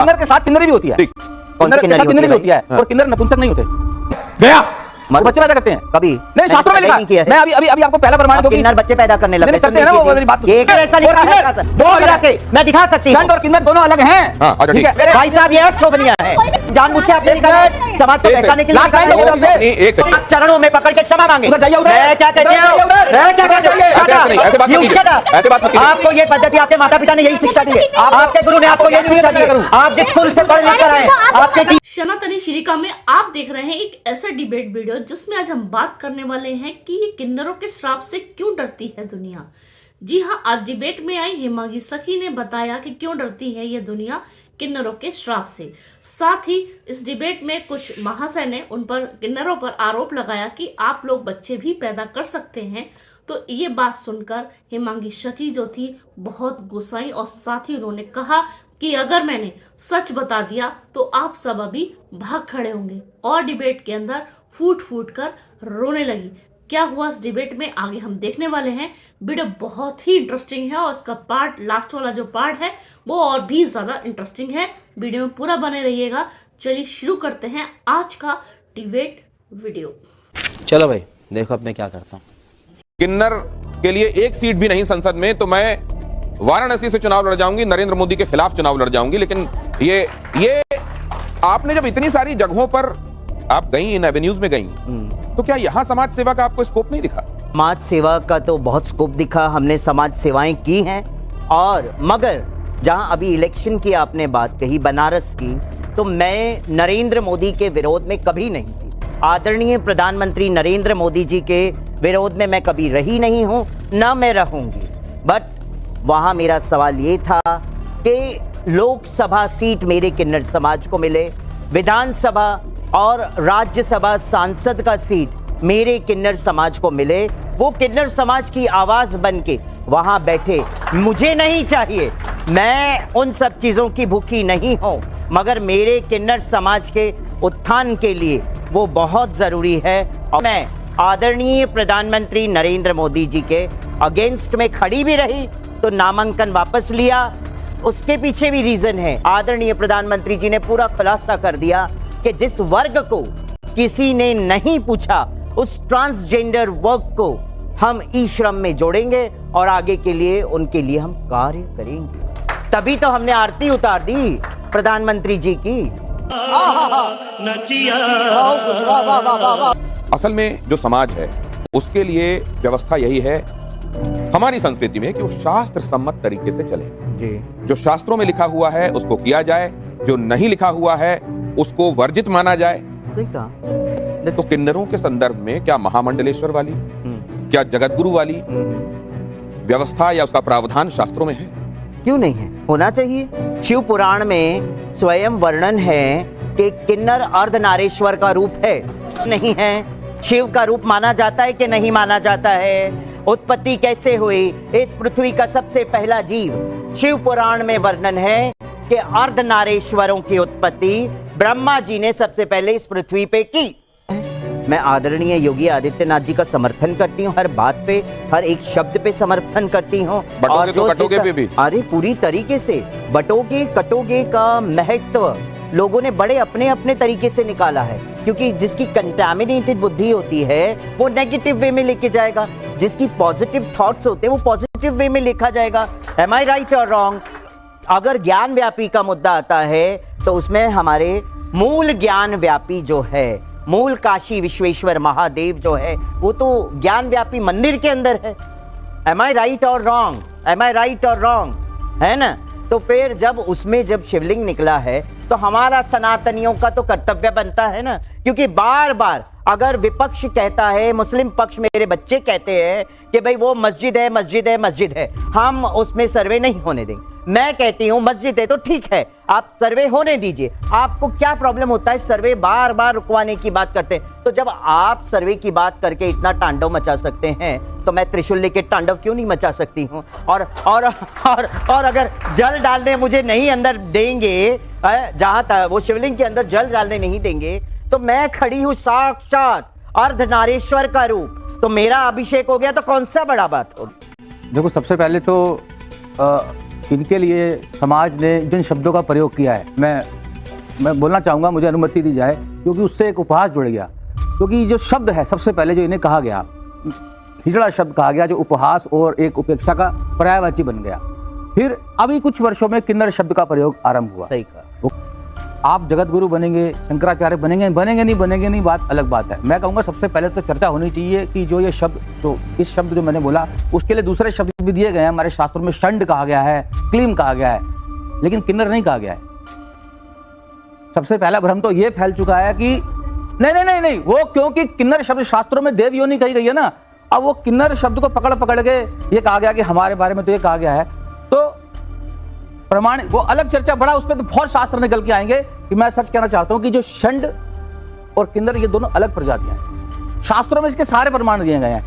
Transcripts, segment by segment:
किन्नर के साथ किन्नरी भी होती है, किन्नर के साथ किन्नरी भी होती है, और किन्नर नपुंसक नहीं होते। गया वो बच्चे पैदा करते हैं कभी नहीं, शास्त्रों में लिखा है। मैं अभी आपको पहला प्रमाण दूंगी। किन्नर बच्चे पैदा करने लगे करते हैं ना, वो मेरी बात ये ऐसा लिखा है सर, दो मिला के मैं दिखा सकती हूं। संत और किन्नर दोनों अलग हैं। ठीक है भाई साहब, ये शोभनीय है, जानबूझ के आपने लिखा है समाज को बहकाने के लिए। आप चरणों में पकड़ के क्षमा मांगे। मैं क्या कहती हूं, मैं क्या कहती हूं, आपको ये पद्धति आपके माता पिता ने यही शिक्षा दी है, आपके गुरु ने आपको यही शिक्षा दी है, आप जिस स्कूल से पढ़ लिख कर आए आपके सनातनी श्रीका में आप देख रहे हैं एक ऐसा डिबेट वीडियो जिसमें आज हम बात करने वाले हैं कि ये किन्नरों के श्राप से क्यों डरती है दुनिया। जी हाँ, आज डिबेट में आई हेमांगी सखी ने बताया कि क्यों डरती है ये दुनिया किन्नरों के श्राप से। साथ ही इस डिबेट में कुछ महाशय ने उन पर किन्नरों पर आरोप लगाया कि आप लोग बच्चे भी पैदा कर सकते हैं। तो ये बात सुनकर हेमांगी सखी जो थी बहुत गुस्साई, और साथ ही उन्होंने कहा कि अगर मैंने सच बता दिया तो आप सब अभी भाग खड़े होंगे, और डिबेट के अंदर फूट फूट कर रोने लगी। क्या हुआ इस डिबेट में आगे हम देखने वाले हैं। वीडियो बहुत ही इंटरेस्टिंग है, और इसका पार्ट लास्ट वाला जो पार्ट है वो और भी ज्यादा इंटरेस्टिंग है। वीडियो में पूरा बने रहिएगा। चलिए शुरू करते हैं आज का डिबेट वीडियो। चलो भाई, देखो अब मैं क्या करता हूँ। किन्नर के लिए एक सीट भी नहीं संसद में, तो मैं वाराणसी से चुनाव लड़ जाऊंगी, नरेंद्र मोदी के खिलाफ चुनाव लड़ जाऊंगी। लेकिन ये आपने जब इतनी सारी जगहों पर आप गई, इन एवेन्यूज में गई, तो क्या यहां समाज सेवा का आपको स्कोप नहीं दिखा? समाज सेवा का तो बहुत स्कोप दिखा, हमने समाज सेवाएं की हैं। और मगर जहां अभी इलेक्शन की आपने बात कही बनारस की, तो मैं नरेंद्र मोदी के विरोध में कभी नहीं थी। आदरणीय प्रधानमंत्री नरेंद्र मोदी जी के विरोध में मैं कभी रही नहीं हूं, ना मैं रहूंगी। बट वहां मेरा सवाल ये था कि लोकसभा सीट मेरे किन्नर समाज को मिले, विधानसभा और राज्यसभा सांसद का सीट मेरे किन्नर समाज को मिले, वो किन्नर समाज की आवाज बन के वहां बैठे। मुझे नहीं चाहिए, मैं उन सब चीजों की भूखी नहीं हूं, मगर मेरे किन्नर समाज के उत्थान के लिए वो बहुत जरूरी है। और मैं आदरणीय प्रधानमंत्री नरेंद्र मोदी जी के अगेंस्ट में खड़ी भी रही, तो नामांकन वापस लिया। उसके पीछे भी रीजन है, आदरणीय प्रधानमंत्री जी ने पूरा खुलासा कर दिया कि जिस वर्ग को किसी ने नहीं पूछा, उस ट्रांसजेंडर वर्ग को हम ई श्रम में जोड़ेंगे और आगे के लिए उनके लिए हम कार्य करेंगे। तभी तो हमने आरती उतार दी प्रधानमंत्री जी की। असल में जो समाज है उसके लिए व्यवस्था यही है हमारी संस्कृति में कि वो शास्त्र सम्मत तरीके से चले जी। जो शास्त्रों में लिखा हुआ है उसको किया जाए, जो नहीं लिखा हुआ है उसको वर्जित माना जाए। तो किन्नरों के संदर्भ में क्या महामंडलेश्वर वाली, क्या जगतगुरु वाली व्यवस्था या उसका प्रावधान शास्त्रों में है? क्यों नहीं है, होना चाहिए। शिव पुराण में स्वयं वर्णन है कि किन्नर अर्धनारेश्वर का रूप है, नहीं है? शिव का रूप माना जाता है कि नहीं माना जाता है? उत्पत्ति कैसे हुई इस पृथ्वी का सबसे पहला जीव? शिव पुराण में वर्णन है कि अर्धनारेश्वरों की उत्पत्ति ब्रह्मा जी ने सबसे पहले इस पृथ्वी पे की। मैं आदरणीय योगी आदित्यनाथ जी का समर्थन करती हूँ, हर बात पे, हर एक शब्द पे समर्थन करती हूँ। और तो कटोगे पे भी। अरे पूरी तरीके से बटोगे कटोगे का महत्व लोगों ने बड़े अपने अपने तरीके से निकाला है, क्योंकि जिसकी कंटामिनेटेड बुद्धि होती है वो नेगेटिव वे में लेके जाएगा, जिसकी पॉजिटिव थॉट्स होते हैं वो पॉजिटिव वे में लिखा जाएगा। एम आई राइट और रॉन्ग? अगर ज्ञान व्यापी का मुद्दा आता है तो उसमें हमारे मूल ज्ञान व्यापी जो है, मूल काशी विश्वेश्वर महादेव जो है, वो तो ज्ञान व्यापी मंदिर के अंदर है। एम आई राइट और रॉन्ग? एम आई राइट और रॉन्ग? है ना? तो फिर जब उसमें जब शिवलिंग निकला है तो हमारा सनातनियों का तो कर्तव्य बनता है ना, क्योंकि बार बार अगर विपक्ष कहता है, मुस्लिम पक्ष मेरे बच्चे कहते हैं कि भाई वो मस्जिद है मस्जिद है मस्जिद है, हम उसमें सर्वे नहीं होने देंगे। मैं कहती हूँ मस्जिद है तो ठीक है, आप सर्वे होने दीजिए। आपको क्या प्रॉब्लम होता है सर्वे बार बार रुकवाने की बात करते हैं? तो जब आप सर्वे की बात करके इतना तांडव मचा सकते हैं, तो मैं त्रिशूल लेके तांडव क्यों नहीं मचा सकती हूँ? और अगर जल डालने मुझे नहीं अंदर देंगे, जहां तक वो शिवलिंग के अंदर जल डालने नहीं देंगे, तो मैं खड़ी हूँ साक्षात अर्धनारेश्वर का रूप, तो मेरा अभिषेक हो गया, तो कौन सा बड़ा बात होगी? देखो, सबसे पहले तो इनके लिए समाज ने जिन शब्दों का प्रयोग किया है, मैं बोलना चाहूँगा, मुझे अनुमति दी जाए, क्योंकि उससे एक उपहास जुड़ गया। क्योंकि जो शब्द है सबसे पहले जो इन्हें कहा गया, हिजड़ा शब्द कहा गया, जो उपहास और एक उपेक्षा का पर्यायवाची बन गया। फिर अभी कुछ वर्षों में किन्नर शब्द का प्रयोग आरंभ हुआ। सही कहा। आप जगत गुरु बनेंगे, शंकराचार्य बनेंगे नहीं, बात अलग बात है। मैं कहूँगा सबसे पहले तो चर्चा होनी चाहिए कि जो ये शब्द, जो इस शब्द जो मैंने बोला, उसके लिए दूसरे शब्द भी दिए गए हैं हमारे शास्त्रों में। षंड कहा गया है, क्लीम कहा गया है, लेकिन किन्नर नहीं कहा गया है। सबसे पहला भ्रम तो ये फैल चुका है कि नहीं, वो क्योंकि किन्नर शब्द शास्त्रों में देव योनि कही गई है ना, अब वो किन्नर शब्द को पकड़ के ये कहा गया कि हमारे बारे में तो ये कहा गया है, तो प्रमाण वो अलग चर्चा बड़ा, उसमें तो बहुत शास्त्र निकल के आएंगे। कि मैं सच कहना चाहता हूं कि जो षंड और किन्नर ये दोनों अलग प्रजातियां हैं। शास्त्रों में इसके सारे प्रमाण दिए गए हैं।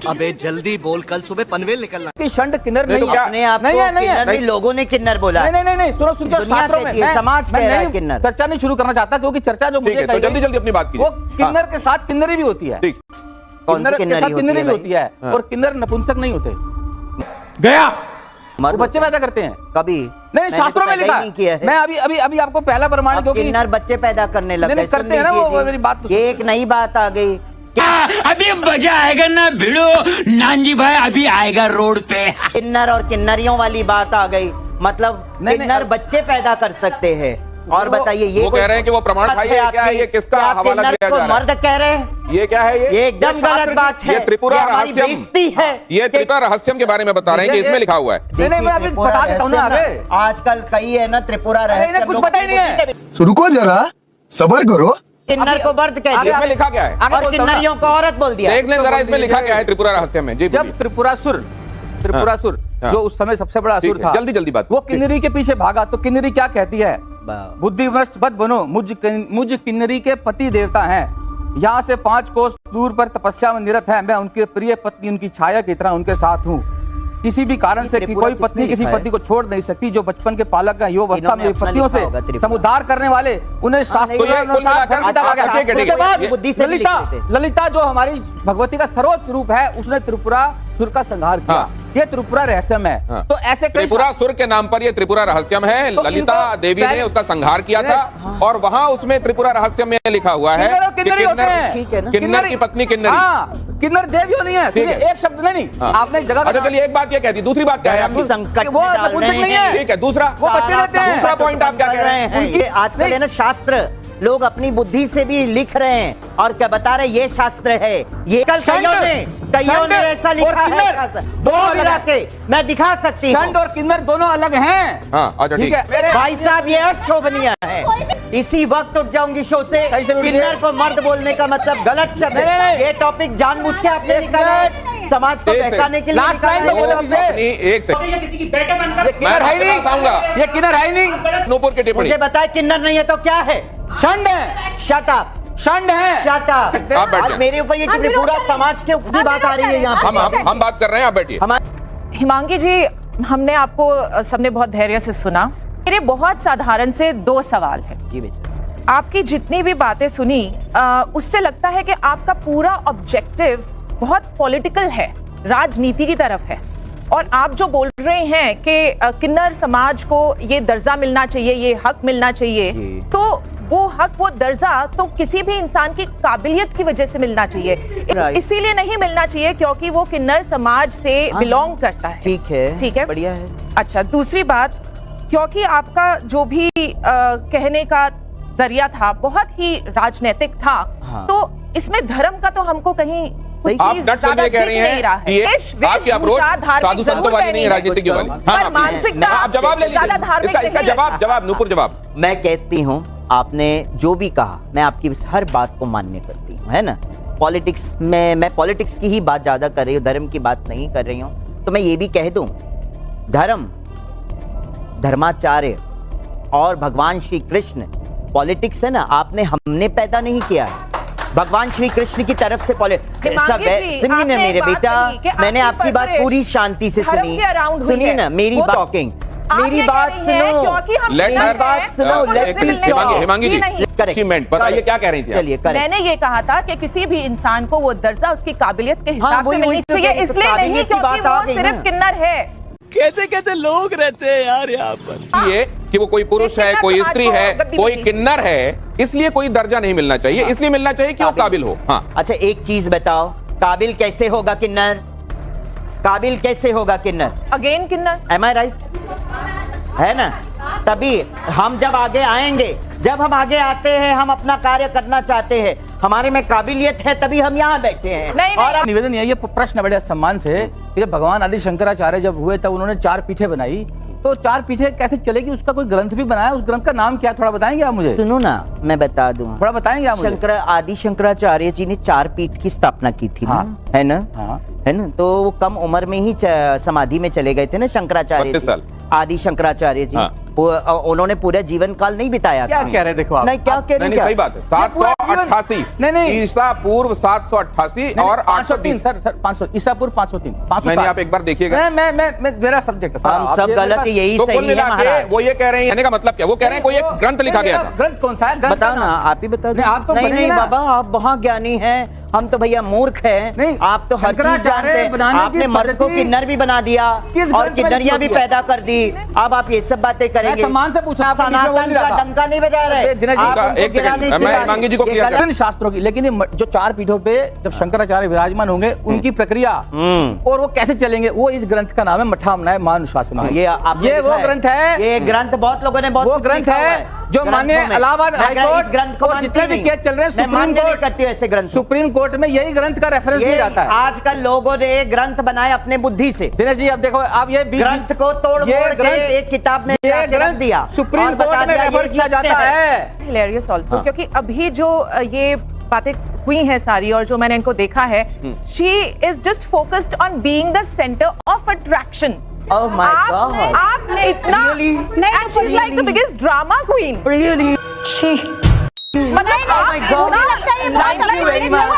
अबे जल्दी बोल, कल सुबह पनवेल निकलना। कि षंड किन्नर नहीं है। अपने आप को किन्नर नहीं, लोगों ने किन्नर बोला। नहीं, सुनो, शास्त्रों में समाज कह रहा है किन्नर। चर्चा नहीं शुरू करना चाहता, क्योंकि चर्चा जो मुझे तो जल्दी अपनी बात कीजिए। वो किन्नर के साथ किन्नरी भी होती है, किन्नर के साथ किन्नरी भी होती है, और किन्नर नपुंसक नहीं होते। गया वो बच्चे पैदा करते हैं कभी नहीं, शास्त्रों में लिखा है। मैं अभी आपको पहला प्रमाण, क्योंकि किन्नर बच्चे पैदा करने लग गए, करते हैं ना, वो मेरी बात तो ये एक नई बात आ गई। अभी मजा आएगा ना भिड़ो नानजी भाई, अभी आएगा रोड पे। किन्नर और किन्नरियों वाली बात आ गई, मतलब किन्नर बच्चे पैदा कर सकते हैं। और बताइए, ये वो कह रहे हैं कि वो प्रमाण खाइए, क्या है ये, किसका हवाला किया जा रहा है? मर्द कह रहे हैं, ये क्या है? ये एकदम गलत बात है। ये त्रिपुरा रहस्यम है, ये त्रिपुरा रहस्यम के बारे में बता रहे हैं कि इसमें लिखा हुआ है। नहीं, मैं अभी बता देता हूँ ना आगे। आजकल कई है ना त्रिपुरा रहस्यम, कुछ पता ही नहीं है। रुको जरा, सबर करो। किन्नर को मर्द कह दिया, इसमें लिखा क्या है? और किन्नरियों को औरत बोल दिया। देख लें जरा, इसमें लिखा क्या है त्रिपुरा रहस्यम में। जी, जब त्रिपुरासुर जो उस समय सबसे बड़ा असुर था, जल्दी बात, वो किन्नरी के पीछे भागा, तो किन्नरी क्या कहती है? बुद्धिभ्रष्ट मत बनो, मुझ किन्नरी के पति देवता हैं, यहाँ से 5 कोस दूर पर तपस्या में निरत है। मैं उनकी प्रिय पत्नी, उनकी छाया की तरह उनके साथ हूँ। किसी भी कारण से कोई पत्नी किसी पति को छोड़ नहीं सकती। जो बचपन के पालक हैं, युवावस्था में पतियों से समुद्धार करने वाले, उन्हें ललिता जो हमारी भगवती का सर्वोच्च रूप है, उसने त्रिपुरासुर का संहार किया। ये त्रिपुरा रहस्यम है। तो ऐसे त्रिपुरासुर के नाम पर ये त्रिपुरा रहस्यम है। ललिता देवी ने उसका संहार किया था, और वहाँ उसमें त्रिपुरा रहस्यम में लिखा हुआ है कि किन्नर की पत्नी किन्नरी। किन्नर देव योनि है, एक शब्द नहीं। आपने जगह, अच्छा चलिए, एक बात ये कहती, दूसरी बात क्या है? संकट वो नपुंसक नहीं है। ठीक है, दूसरा पॉइंट आप क्या कह रहे हैं? आजकल है ना शास्त्र, लोग अपनी बुद्धि से भी लिख रहे हैं और क्या बता रहे, ये शास्त्र है। ये कल कईयों ने ऐसा लिखा है, दो मिला के मैं दिखा सकती हूँ। षंड और किन्नर दोनों अलग हैं। ठीक है भाई साहब, ये अशोभनीय है। इसी वक्त उठ जाऊंगी शो से। किन्नर को मर्द बोलने का मतलब गलत शब्द है। ये टॉपिक जानबूझ के आपने निकाला है, समाज को बहकाने के लिए। एक सेकंड, ये किन्नर है नहीं। नूपुर की टिप्पणी मुझे बताए, किन्नर नहीं है तो क्या है? षंड है। शट अप, षंड है। Shut up. आज मेरे ऊपर ये टिप्पणी, पूरा समाज के ऊपर बात आ रही है यहाँ पे। हम बात कर रहे हैं, आप बैठिए। हिमांगी जी, हमने आपको सबने बहुत धैर्य से सुना। मेरे बहुत साधारण से 2 सवाल है। जी बेटा। आपकी जितनी भी बातें सुनी, उससे लगता है कि आपका पूरा ऑब्जेक्टिव बहुत पॉलिटिकल है, राजनीति की तरफ है। और आप जो बोल रहे हैं कि किन्नर समाज को ये दर्जा मिलना चाहिए, ये हक मिलना चाहिए, तो वो हक, वो दर्जा तो किसी भी इंसान की काबिलियत की वजह से मिलना चाहिए। इसीलिए नहीं मिलना चाहिए क्योंकि वो किन्नर समाज से बिलोंग करता है। ठीक है, बढ़िया है। अच्छा, दूसरी बात, क्योंकि आपका जो भी कहने का जरिया था बहुत ही राजनीतिक था, तो इसमें धर्म का तो हमको कहीं आप नट सुन कह रही हैं कि ये आपकी अप्रोच साधु संतों वाली नहीं है, राजनीतिक की वाली। पर मानसिकता आप जवाब ले लीजिए, इसका जवाब नूपुर जवाब। मैं कहती हूँ, आपने जो भी कहा, मैं आपकी हर बात को मान्य करती हूँ, है ना। पॉलिटिक्स में मैं पॉलिटिक्स की ही बात ज्यादा कर रही हूँ, धर्म की बात नहीं कर रही हूँ। तो मैं ये भी कह दूं, धर्म, धर्माचार्य और भगवान श्री कृष्ण, पॉलिटिक्स है ना, आपने हमने पैदा नहीं किया है, भगवान श्री कृष्ण की तरफ से सुनिए ना मेरे बेटा, मैंने आपकी बात पूरी शांति से सुनी। सुनिए ना मेरी टॉकिंग, मेरी बात सुनो, हिमांगी जी, बताइए क्या कह रही थी? चलिए, मैंने ये कहा था कि किसी भी इंसान को वो दर्जा उसकी काबिलियत के हिसाब से मिलनी चाहिए, इसलिए नहीं क्योंकि वो सिर्फ किन्नर है। कैसे कैसे लोग रहते हैं यार यहाँ पर। ये कि वो कोई पुरुष है, कोई स्त्री है, कोई किन्नर है, इसलिए कोई दर्जा नहीं मिलना चाहिए। इसलिए मिलना चाहिए कि वो काबिल हो। हाँ, अच्छा एक चीज बताओ, काबिल कैसे होगा किन्नर? काबिल कैसे होगा किन्नर? अगेन किन्नर। एम आई राइट? है ना? तभी हम जब आगे आएंगे, जब हम आगे आते हैं, हम अपना कार्य करना चाहते हैं, हमारे में काबिलियत है, तभी हम यहाँ बैठे हैं। नहीं, और नहीं। निवेदन ये प्रश्न बड़े सम्मान से कि जब भगवान आदि शंकराचार्य जब हुए तब उन्होंने 4 पीठें बनाई, तो 4 पीठें कैसे चलेगी? उसका कोई ग्रंथ भी बनाया, उस ग्रंथ का नाम क्या, थोड़ा बताएंगे आप मुझे? सुनो ना, मैं बता दूं, थोड़ा बताएंगे आप मुझे? आदि शंकराचार्य जी ने 4 पीठ की स्थापना की थी। हाँ। ना, है ना? हाँ। है ना? तो वो कम उम्र में ही समाधि में चले गए थे ना शंकराचार्य 32 साल। आदि शंकराचार्य जी। हाँ। उन्होंने पूरे जीवन काल नहीं बिताया क्या था। कह रहे देखो आप? नहीं, क्या कह रहे? नहीं, सही बात है। 788 नहीं। ईसा पूर्व 788 और 503 सर 500 ईसा पूर्व 503 नहीं, आप एक बार देखिएगा। मैं मेरा सब्जेक्ट है। हम सब गलत है, यही तो सही कुल है मिला के महाराज। वो ये कह रहे हैं, कहने का मतलब क्या? वो कह रहे हैं कोई एक ग्रंथ लिखा गया था। ग्रंथ कौन सा है? ग्रंथ बताओ का ना, नाम? आप ही बता दो। नहीं, आप तो नहीं बताइए नहीं ना। बाबा, आप वहाँ ज्ञानी हैं, हम तो भैया मूर्ख हैं। नहीं, आप तो हर चीज शंकराचार्य जानते हैं। बनाने की आपने मर्द को पद्धति- किन्नर भी बना दिया किस और ग्रंथ में किन्नरियां लिखा भी दिया? पैदा कर दी। अब आप ये सब बातें करेंगे? सम्मान से पूछा, आपने बीच में बोल सनातन नहीं रहा का था। डंका नहीं बजा रहे। दिनेश जी, आप उनको एक सेकंड, गिराने मैं की बात- हिमांगी जी को ये क्लियर गलत- इन शास्त्रों की, लेकिन ये जो 4 पीठों पे जब शंकराचार्य विराजमान होंगे, उनकी प्रक्रिया और वो कैसे चलेंगे, वो इस ग्रंथ का नाम है मठामनाय मानुशासन। ये आपने ये लिखा वो है। ग्रंथ है, ये ग्रंथ बहुत लोगों ने बहुत वो कुछ ग्रंथ लिखा हुआ है जो ग्रंथों माननीय में। इलाहाबाद मैं इस हाईकोर्ट ग्रंथ को और मानती जितने भी नहीं। केस चल रहे हैं मैं सुप्रीम मान्य नहीं कोर्ट, करती हूँ ऐसे ग्रंथ। सुप्रीम कोर्ट में यही ग्रंथ का रेफरेंस दिया जाता है। आजकल लोगों ने ग्रंथ बनाए अपने बुद्धि से। दिनेश जी, अब देखो, आप ये ग्रंथ को तोड़ ये मोड़ के ग्रंथ- एक किताब में ये ला के रख ग्रंथ दिया सुप्रीम और बता कोर्ट में दिया ये रेफर किया सत्य जाता है। हिलेरियस ऑल्सो, हाँ। क्योंकि अभी जो ये बातें हुई हैं सारी और जो मैंने इनको देखा है, she is just focused on being the centre of attraction. Oh my God. आप इतना and she's like the biggest drama queen. Really? मतलब आप इतना Thank you very much.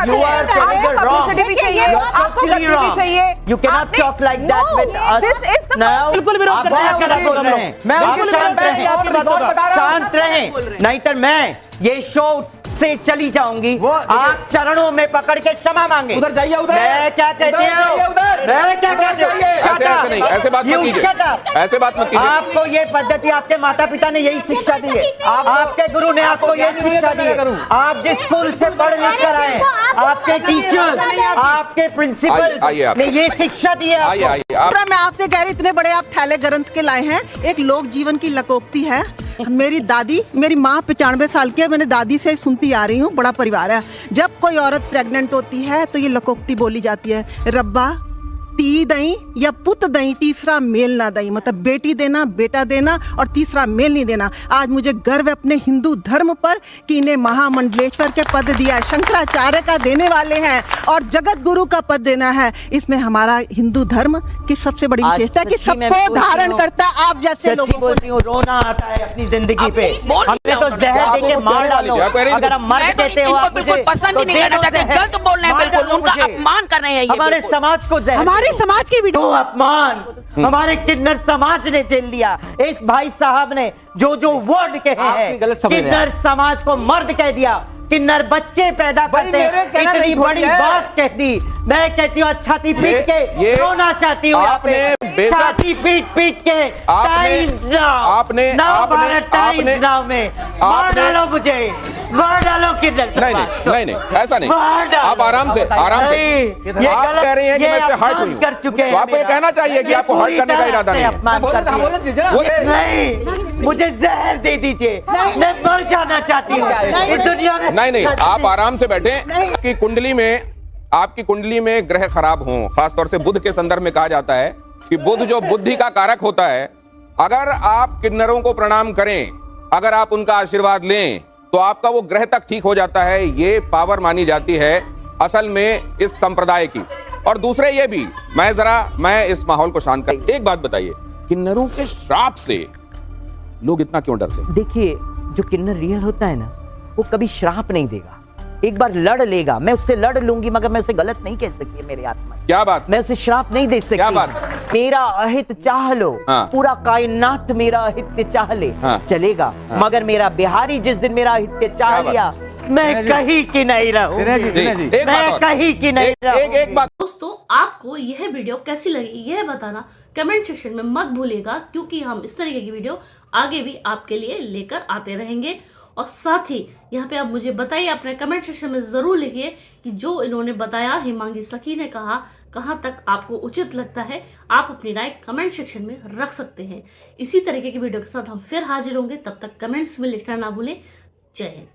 You are telling the wrong. publicity भी चाहिए, You are आपको totally गद्दी भी wrong. चाहिए। You cannot आपने- talk like that No, with us. this is the Now, बिल्कुल विरोध आप करते हैं, बहुत आपके गलत बोल बातों रहे का। हैं। मैं आप उनकी शांत बात रहें। आपकी बातों का। शांत रहें, नहीं तो मैं ये शो से चली जाऊंगी। वो- आप चरणों में पकड़ के क्षमा मांगे। उधर जाइए, उधर। मैं क्या कहती उधर हूँ? जाइए, उधर। मैं क्या उधर कहती हूँ? जाइए। Shut ऐसे up. नहीं, ऐसे बात मत You कीजिए। shut up. ऐसे बात मत कीजिए। आपको ये पद्धति आपके माता पिता ने यही शिक्षा दी है। आपके गुरु ने आपको यही शिक्षा दी है। आप जिस स्कूल से पढ़ लिख कर आए, आपके टीचर, आपके प्रिंसिपल आइए आप। ने ये शिक्षा दी है आइए आपको। आइए आप। मैं आपसे कह रही, इतने बड़े आप थैले ग्रंथ के लाए हैं। एक लोक जीवन की लकोक्ति है। मेरी दादी, मेरी माँ 95 साल की है, मैंने दादी से सुनती आ रही हूँ, बड़ा परिवार है। जब कोई औरत प्रेग्नेंट होती है तो ये लकोक्ति बोली जाती है, रब्बा ती दई या पुत दई, तीसरा मेल ना दई। मतलब बेटी देना, बेटा देना और तीसरा मेल नहीं देना। आज मुझे गर्व है अपने हिंदू धर्म पर कि इन्हें महामंडलेश्वर के पद दिया है, शंकराचार्य का देने वाले हैं और जगत गुरु का पद देना है। इसमें हमारा हिंदू धर्म की सबसे बड़ी आज विशेषता है कि सच्ची में सबको बोलती धारण हूँ। करता है। आप जैसे सच्ची लोगों बोलती हूँ, रोना आता है अपनी जिंदगी पे। हमने तो जहर दे के मार डालो। आप कह रही हैं अगर हम मर कहते हो आप मुझे, पसंद ही नहीं करना चाहते, गलत बोल रहे हैं, बिल्कुल उनका अपमान कर रहे हैं। ये हमारे बिल्कुल। समाज को जहर हमारे समाज की तो अपमान हमारे किन्नर समाज ने झेल लिया। इस भाई साहब ने जो वर्ड कहे हैं, आपकी गलत समझ रहे हैं। किन्नर समाज को मर्द कह दिया, किन्नर बच्चे पैदा भाई करते मेरे हैं। कहना इतनी नहीं थोड़ी बड़ी है। बात कह दी। मैं कहती हूँ छाती पीट ये के रोना चाहती हूँ यहाँ पे। आपने बेशक- छाती पीट पीट के आपने- मार डालो मुझे, मार डालो किन्नर नहीं समाज को। नहीं नहीं नहीं, ऐसा नहीं। मार डालो। आप आराम से नहीं, ये आप गलत- कह रही हैं कि ये मैं इससे हर्ट अपमान हुई हूँ। कर चुके हैं तो आपको ये मेरा। कहना चाहिए कि ये आपको हर्ट पूरी करने का तरह इरादा से नहीं है। अपमान करती है। बोलने दीजिए ना। नहीं, मुझे जहर दे दीजिए, मैं मर जाना चाहती हूँ इस दुनिया में। नहीं नहीं, आप आराम से बैठे। आपकी कुंडली में ग्रह खराब हों, खासतौर से बुध के संदर्भ में कहा जाता है कि बुध जो बुद्धि का कारक होता है, अगर आप किन्नरों को प्रणाम करें, अगर आप उनका आशीर्वाद लें, तो आपका वो ग्रह तक ठीक हो जाता है। ये पावर मानी जाती है असल में इस संप्रदाय की। और दूसरे ये भी, मैं इस माहौल को शांत कर, एक बात बताइए, किन्नरों के श्राप से लोग इतना क्यों डरते हैं? देखिए, जो किन्नर रियल होता है ना, वो कभी श्राप नहीं देगा। एक बार लड़ लेगा, मैं उससे लड़ लूंगी, मगर मैं उसे गलत नहीं कह सकती है मेरी आत्मा। क्या बात? मैं उसे श्राप नहीं दे सकती। क्या बात? मेरा अहित चाह लो, हाँ। पूरा कायनात मेरा अहित चाह ले, हाँ। चलेगा। हाँ। मगर मेरा बिहारी जिस दिन मेरा अहित चाह क्या लिया, मैं कहीं की नहीं रहूं। एक बात मैं और। कहीं की नहीं रहूं। एक बात दोस्तों, आपको यह वीडियो कैसी लगी यह बताना कमेंट सेक्शन में मत भूलिएगा, क्योंकि हम इस तरीके की वीडियो आगे भी आपके लिए लेकर आते रहेंगे। और साथ ही यहाँ पे आप मुझे बताइए, अपने कमेंट सेक्शन में ज़रूर लिखिए कि जो इन्होंने बताया, हिमांगी सखी ने कहा, कहाँ तक आपको उचित लगता है। आप अपनी राय कमेंट सेक्शन में रख सकते हैं। इसी तरीके की वीडियो के साथ हम फिर हाजिर होंगे, तब तक कमेंट्स में लिखना ना भूलें। जय हिंद।